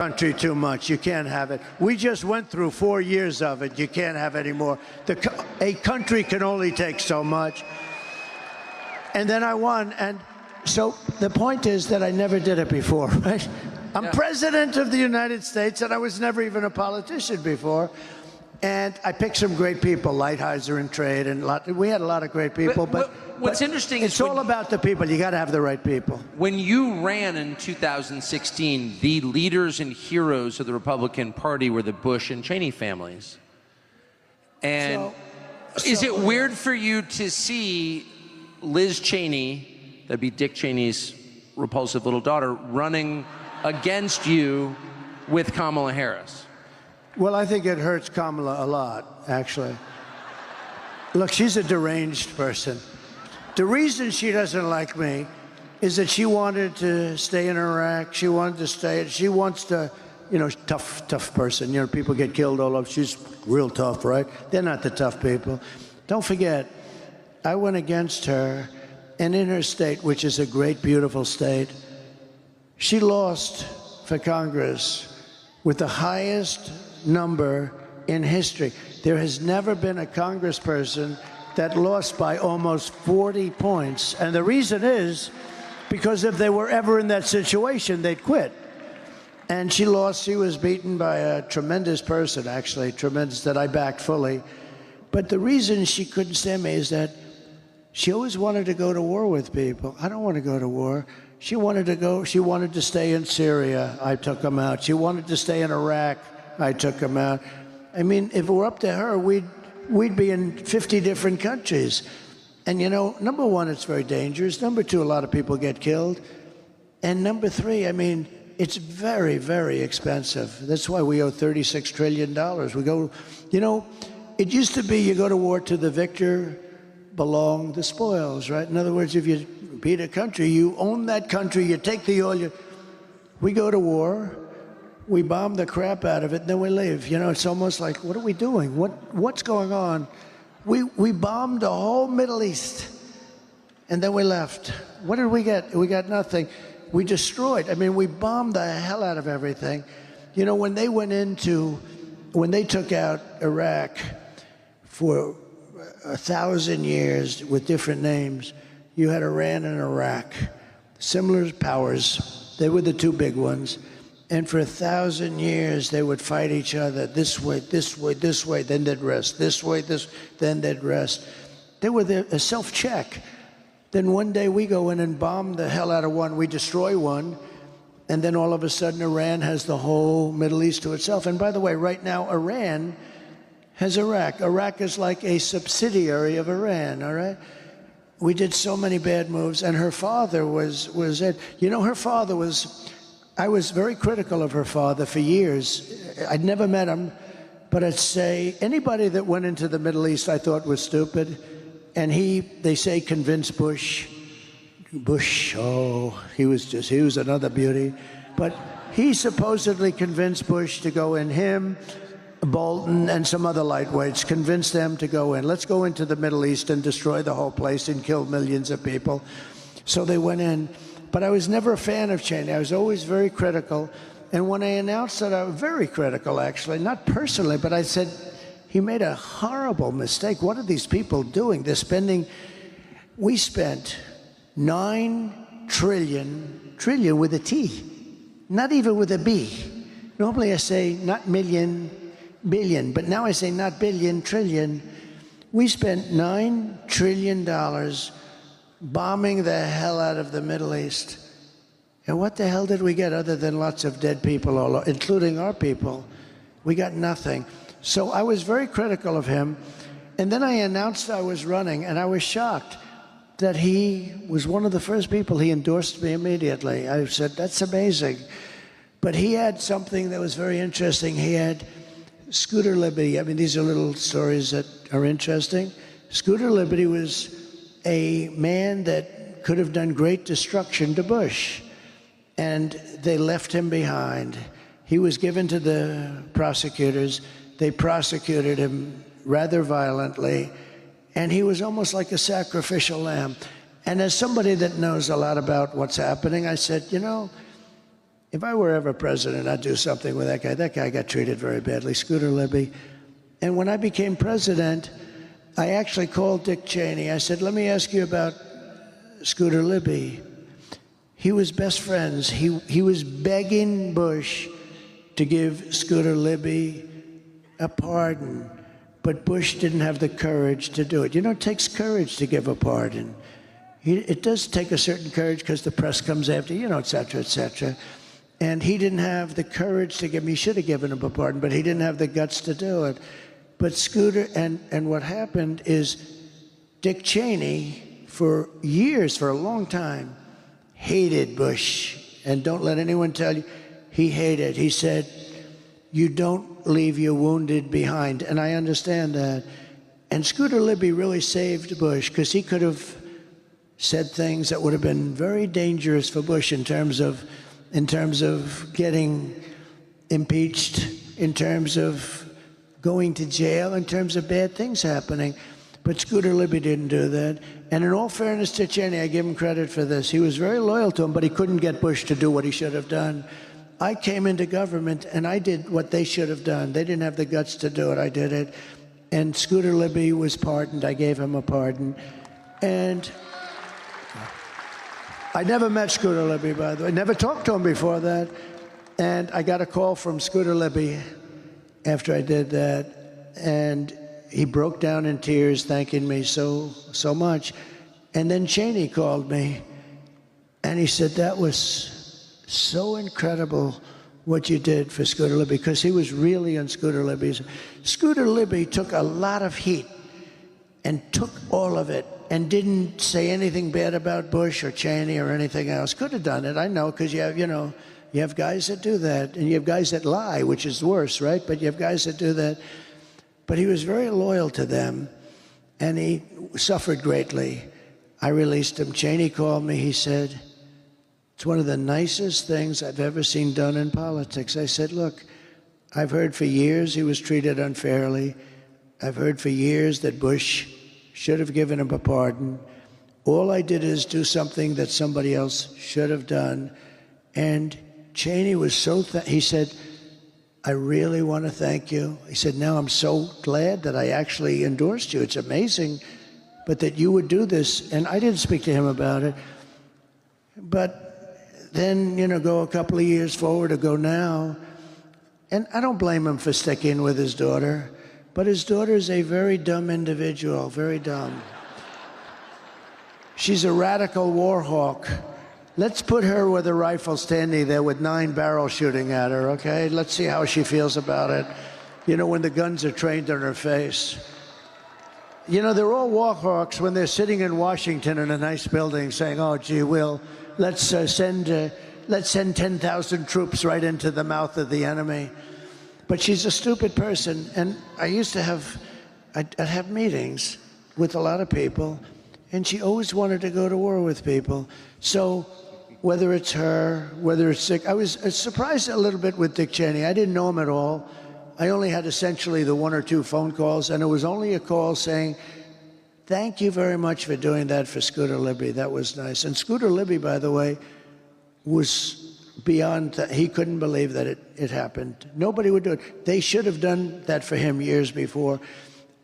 country too much. You can't have it. We just went through 4 years of it. You can't have any more. A country can only take so much. And then I won. And so the point is that I never did it before, right? I'm president of the United States, and I was never even a politician before. And I picked some great people, Lighthizer in trade, and we had a lot of great people. But what's interesting is it's all about the people. You got to have the right people. When you ran in 2016, the leaders and heroes of the Republican Party were the Bush and Cheney families. And is it weird for you to see Liz Cheney, that'd be Dick Cheney's repulsive little daughter, running against you with Kamala Harris? Well, I think it hurts Kamala a lot, actually. Look, she's a deranged person. The reason she doesn't like me is that she wanted to stay in Iraq. She wanted to stay. She wants to, you know, tough person. You know, people get killed all over. She's real tough, right? They're not the tough people. Don't forget, I went against her, and in her state, which is a great, beautiful state, she lost for Congress with the highest number in history. There has never been a congressperson that lost by almost 40 points. And the reason is because if they were ever in that situation, they'd quit. And she lost. She was beaten by a tremendous person, actually, tremendous, that I backed fully. But the reason she couldn't stand me is that she always wanted to go to war with people. I don't want to go to war. She wanted to stay in Syria. I took them out. She wanted to stay in Iraq. I took them out. I mean, if it were up to her, we'd be in 50 different countries. And, you know, number one, it's very dangerous. Number two, a lot of people get killed. And number three, I mean, it's very, very expensive. That's why we owe $36 trillion. We go, you know, it used to be you go to war to the victor belong the spoils, right? In other words, if you beat a country, you own that country, you take the oil. We go to war. We bomb the crap out of it, and then we leave. You know, it's almost like, what are we doing? What's going on? We bombed the whole Middle East, and then we left. What did we get? We got nothing. We destroyed. I mean, we bombed the hell out of everything. You know, when they took out Iraq for 1,000 years with different names, you had Iran and Iraq, similar powers. They were the two big ones. And for 1,000 years, they would fight each other this way, this way, this way, then they'd rest. This way, then they'd rest. They were a self-check. Then one day we go in and bomb the hell out of one. We destroy one. And then all of a sudden, Iran has the whole Middle East to itself. And by the way, right now, Iran has Iraq. Iraq is like a subsidiary of Iran, all right? We did so many bad moves. And her father was it. You know, her father was... I was very critical of her father for years. I'd never met him, but I'd say anybody that went into the Middle East I thought was stupid. And they say, convinced Bush. Bush, oh, he was another beauty. But he supposedly convinced Bush to go in, him, Bolton, and some other lightweights, convinced them to go in. Let's go into the Middle East and destroy the whole place and kill millions of people. So they went in. But I was never a fan of Cheney. I was always very critical. And when I announced that, I was very critical, actually, not personally, but I said, he made a horrible mistake. What are these people doing? We spent $9 trillion with a T, not even with a B. Normally I say not million, billion, but now I say not billion, trillion. We spent $9 trillion bombing the hell out of the Middle East. And what the hell did we get other than lots of dead people, including our people? We got nothing. So I was very critical of him. And then I announced I was running, and I was shocked that he was one of the first people. He endorsed me immediately. I said, that's amazing. But he had something that was very interesting. He had Scooter Libby. I mean, these are little stories that are interesting. Scooter Libby was a man that could have done great destruction to Bush, and they left him behind. He was given to the prosecutors. They prosecuted him rather violently, and he was almost like a sacrificial lamb. And as somebody that knows a lot about what's happening, I said, you know, if I were ever president, I'd do something with that guy. That guy got treated very badly, Scooter Libby. And when I became president, I actually called Dick Cheney. I said, let me ask you about Scooter Libby. He was best friends. He was begging Bush to give Scooter Libby a pardon, but Bush didn't have the courage to do it. You know, it takes courage to give a pardon. It does take a certain courage because the press comes after you, et cetera, et cetera. And he didn't have the courage to give him. He should have given him a pardon, but he didn't have the guts to do it. But Scooter, and what happened is Dick Cheney, for years, for a long time, hated Bush. And don't let anyone tell you, he hated. He said, you don't leave your wounded behind. And I understand that. And Scooter Libby really saved Bush because he could have said things that would have been very dangerous for Bush in terms of getting impeached, in terms of going to jail, in terms of bad things happening. But Scooter Libby didn't do that. And in all fairness to Cheney, I give him credit for this. He was very loyal to him, but he couldn't get Bush to do what he should have done. I came into government, and I did what they should have done. They didn't have the guts to do it. I did it. And Scooter Libby was pardoned. I gave him a pardon. And I never met Scooter Libby, by the way. Never talked to him before that. And I got a call from Scooter Libby after I did that. And he broke down in tears, thanking me so much. And then Cheney called me, and he said, that was so incredible what you did for Scooter Libby, because he was really on Scooter Libby's. Scooter Libby took a lot of heat and took all of it and didn't say anything bad about Bush or Cheney or anything else. Could have done it, I know, because you have guys that do that, and you have guys that lie, which is worse, right? But you have guys that do that. But he was very loyal to them, and he suffered greatly. I released him. Cheney called me. He said, it's one of the nicest things I've ever seen done in politics. I said, look, I've heard for years he was treated unfairly. I've heard for years that Bush should have given him a pardon. All I did is do something that somebody else should have done. And Cheney was so, he said, I really want to thank you. He said, now I'm so glad that I actually endorsed you. It's amazing, but that you would do this. And I didn't speak to him about it. But then, go a couple of years forward or go now. And I don't blame him for sticking with his daughter, but his daughter is a very dumb individual, very dumb. She's a radical war hawk. Let's put her with a rifle standing there with 9 barrels shooting at her, okay? Let's see how she feels about it. When the guns are trained on her face. They're all war hawks when they're sitting in Washington in a nice building saying, oh, gee, let's send 10,000 troops right into the mouth of the enemy. But she's a stupid person. And I used to I'd have meetings with a lot of people, and she always wanted to go to war with people. So whether it's her, whether it's Dick, I was surprised a little bit with Dick Cheney. I didn't know him at all. I only had essentially the 1 or 2 phone calls, and it was only a call saying, thank you very much for doing that for Scooter Libby. That was nice. And Scooter Libby, by the way, was beyond that. He couldn't believe that it happened. Nobody would do it. They should have done that for him years before.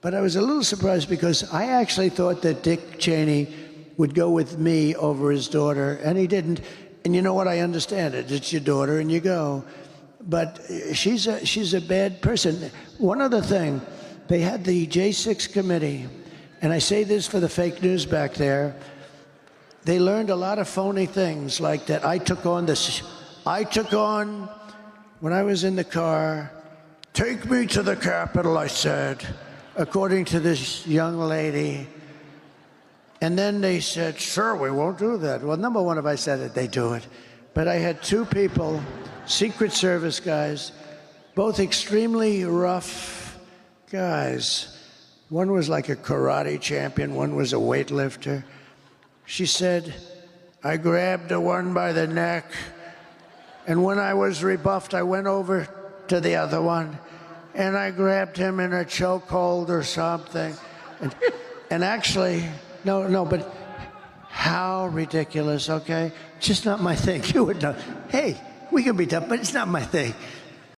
But I was a little surprised because I actually thought that Dick Cheney would go with me over his daughter, and he didn't. And you know what? I understand it. It's your daughter, and you go. But she's a bad person. One other thing, they had the J6 committee, and I say this for the fake news back there. They learned a lot of phony things, like that I took on, when I was in the car, take me to the Capitol, I said, according to this young lady. And then they said, sure, we won't do that. Well, number one, if I said it, they do it. But I had 2 people, Secret Service guys, both extremely rough guys. One was like a karate champion, one was a weightlifter. She said, I grabbed the one by the neck, and when I was rebuffed, I went over to the other one, and I grabbed him in a chokehold or something. And actually, no, but how ridiculous, okay? Just not my thing. You would know. Hey, We can be tough, but it's not my thing.